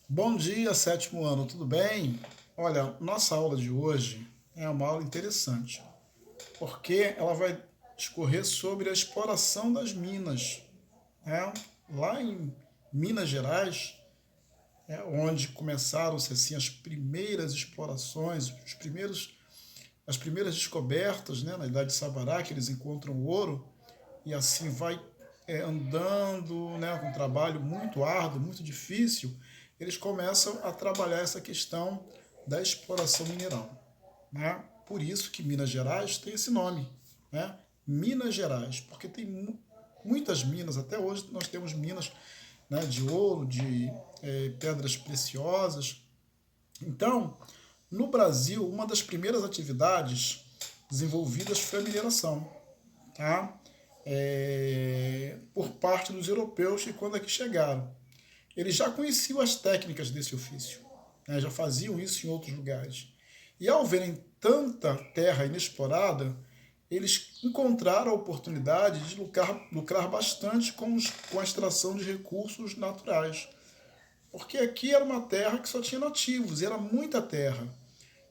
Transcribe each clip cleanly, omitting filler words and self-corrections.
Bom dia, sétimo ano, tudo bem? Olha, nossa aula de hoje é uma aula interessante, porque ela vai discorrer sobre a exploração das minas, né? Lá em Minas Gerais, onde começaram-se assim as primeiras explorações, as primeiras descobertas, né, na Idade de Sabará, que eles encontram ouro, e assim vai andando, né, com um trabalho muito árduo, muito difícil, eles começam a trabalhar essa questão da exploração mineral. Né? Por isso que Minas Gerais tem esse nome, né? Minas Gerais, porque tem muitas minas, até hoje nós temos minas, né, de ouro, de pedras preciosas. Então, no Brasil, uma das primeiras atividades desenvolvidas foi a mineração, tá? Por parte dos europeus que quando aqui chegaram. Eles já conheciam as técnicas desse ofício, né? Já faziam isso em outros lugares. E ao verem tanta terra inexplorada, eles encontraram a oportunidade de lucrar bastante com a extração de recursos naturais. Porque aqui era uma terra que só tinha nativos, e era muita terra.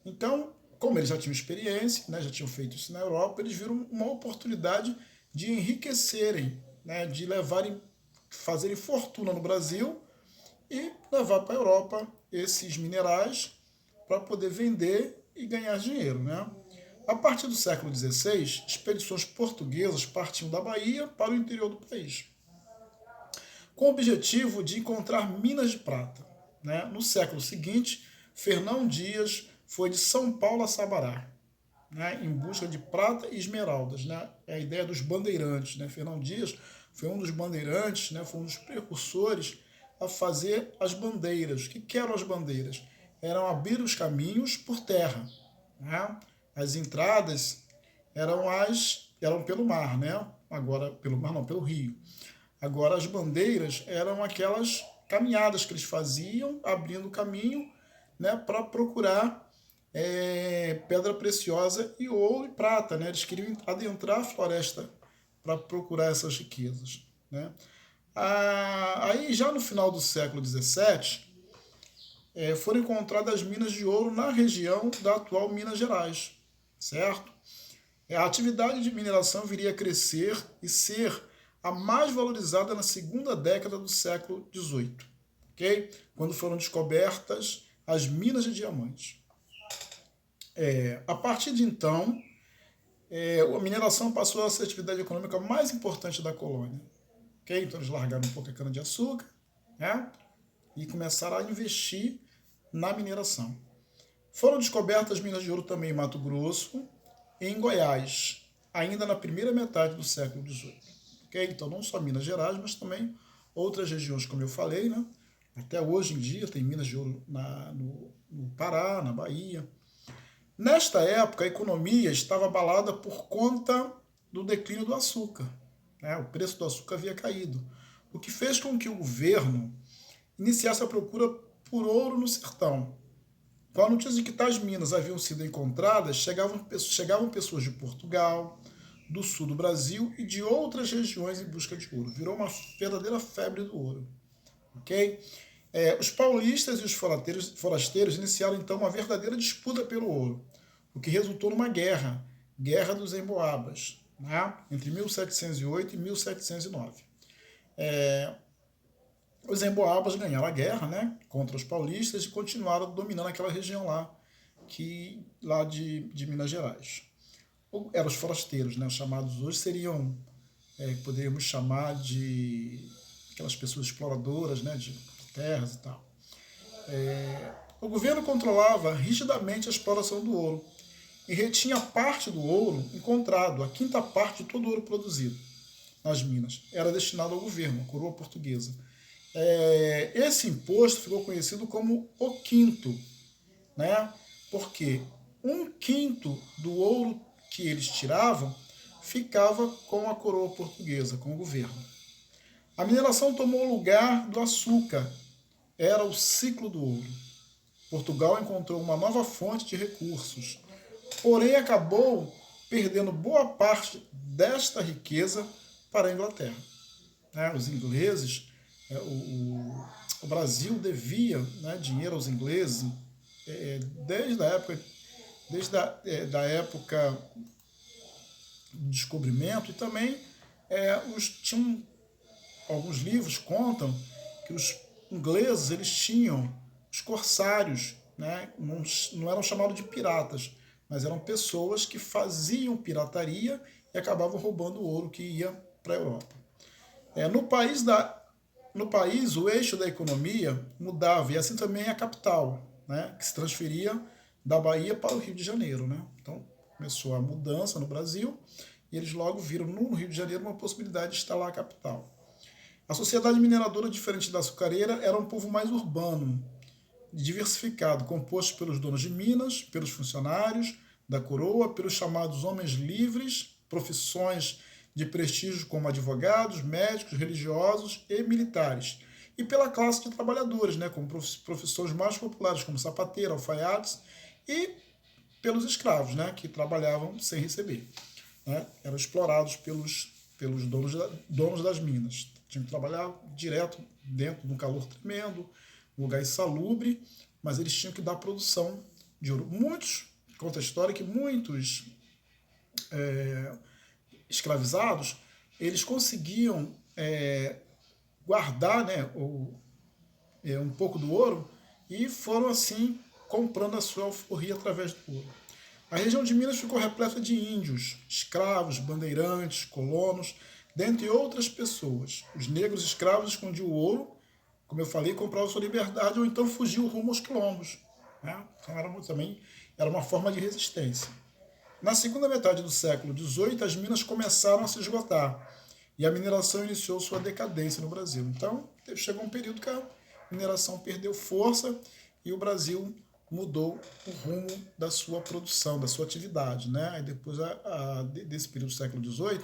Então, como eles já tinham experiência, né, já tinham feito isso na Europa, eles viram uma oportunidade de enriquecerem, né, de fazerem fortuna no Brasil e levar para a Europa esses minerais para poder vender e ganhar dinheiro. Né? A partir do século XVI, expedições portuguesas partiam da Bahia para o interior do país, com o objetivo de encontrar minas de prata. Né? No século seguinte, Fernão Dias foi de São Paulo a Sabará, né, em busca de prata e esmeraldas. Né? É a ideia dos bandeirantes. Né? Fernão Dias foi um dos bandeirantes, né, foi um dos precursores a fazer as bandeiras. O que eram as bandeiras? Eram abrir os caminhos por terra. Né? As entradas eram pelo mar, né? Agora pelo mar não, pelo rio. Agora as bandeiras eram aquelas caminhadas que eles faziam, abrindo o caminho, né, para procurar pedra preciosa e ouro e prata. Né? Eles queriam adentrar a floresta para procurar essas riquezas. Né? Aí já no final do século XVII foram encontradas minas de ouro na região da atual Minas Gerais, certo? A atividade de mineração viria a crescer e ser a mais valorizada na segunda década do século XVIII, ok? Quando foram descobertas as minas de diamantes. A partir de então, a mineração passou a ser a atividade econômica mais importante da colônia. Okay? Então eles largaram um pouco a cana-de-açúcar, né? E começaram a investir na mineração. Foram descobertas minas de ouro também em Mato Grosso e em Goiás, ainda na primeira metade do século XVIII. Okay? Então não só Minas Gerais, mas também outras regiões, como eu falei. Né? Até hoje em dia tem minas de ouro no Pará, na Bahia. Nesta época, a economia estava abalada por conta do declínio do açúcar. Né? O preço do açúcar havia caído, o que fez com que o governo iniciasse a procura por ouro no sertão. Com a notícia de que tais minas haviam sido encontradas, chegavam pessoas de Portugal, do sul do Brasil e de outras regiões em busca de ouro. Virou uma verdadeira febre do ouro. Okay? Os paulistas e os forasteiros iniciaram então uma verdadeira disputa pelo ouro, o que resultou numa guerra, Guerra dos Emboabas, né? Entre 1708 e 1709. Os emboabas ganharam a guerra, né, contra os paulistas e continuaram dominando aquela região lá de Minas Gerais. Eram os forasteiros, né, chamados hoje seriam, poderíamos chamar de aquelas pessoas exploradoras, né, de terras e tal. O governo controlava rigidamente a exploração do ouro e retinha parte do ouro encontrado, a quinta parte de todo o ouro produzido nas minas. Era destinado ao governo, à coroa portuguesa. Esse imposto ficou conhecido como o quinto, né? Porque um quinto do ouro que eles tiravam ficava com a coroa portuguesa, com o governo. A mineração tomou o lugar do açúcar, era o ciclo do ouro. Portugal encontrou uma nova fonte de recursos, porém acabou perdendo boa parte desta riqueza para a Inglaterra. Né? Os ingleses, o Brasil devia, né, dinheiro aos ingleses desde a época, da época do descobrimento, e também tinham alguns livros contam que os ingleses eles tinham os corsários, né? Não eram chamados de piratas, mas eram pessoas que faziam pirataria e acabavam roubando o ouro que ia para a Europa. No país, o eixo da economia mudava, e assim também a capital, né? Que se transferia da Bahia para o Rio de Janeiro. Né? Então, começou a mudança no Brasil, e eles logo viram no Rio de Janeiro uma possibilidade de instalar a capital. A sociedade mineradora, diferente da açucareira, era um povo mais urbano, diversificado, composto pelos donos de minas, pelos funcionários da coroa, pelos chamados homens livres, profissões de prestígio como advogados, médicos, religiosos e militares, e pela classe de trabalhadores, né, como profissões mais populares como sapateiro, alfaiates, e pelos escravos, né, que trabalhavam sem receber. Né, eram explorados pelos donos das minas. Tinham que trabalhar direto dentro de um calor tremendo, um lugar insalubre, mas eles tinham que dar produção de ouro. Conta a história que muitos escravizados, eles conseguiam guardar, né, um pouco do ouro, e foram assim comprando a sua alforria através do ouro. A região de Minas ficou repleta de índios, escravos, bandeirantes, colonos, dentre outras pessoas. Os negros escravos escondiam o ouro, como eu falei, compravam sua liberdade ou então fugiam rumo aos quilombos. Né? Então também era uma forma de resistência. Na segunda metade do século XVIII, as minas começaram a se esgotar e a mineração iniciou sua decadência no Brasil. Então, chegou um período que a mineração perdeu força e o Brasil mudou o rumo da sua produção, da sua atividade. Né? Aí depois desse período do século XVIII,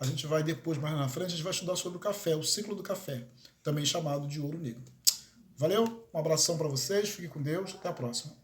a gente vai depois, mais na frente, a gente vai estudar sobre o café, o ciclo do café, também chamado de ouro negro. Valeu, um abração para vocês, fiquem com Deus, até a próxima.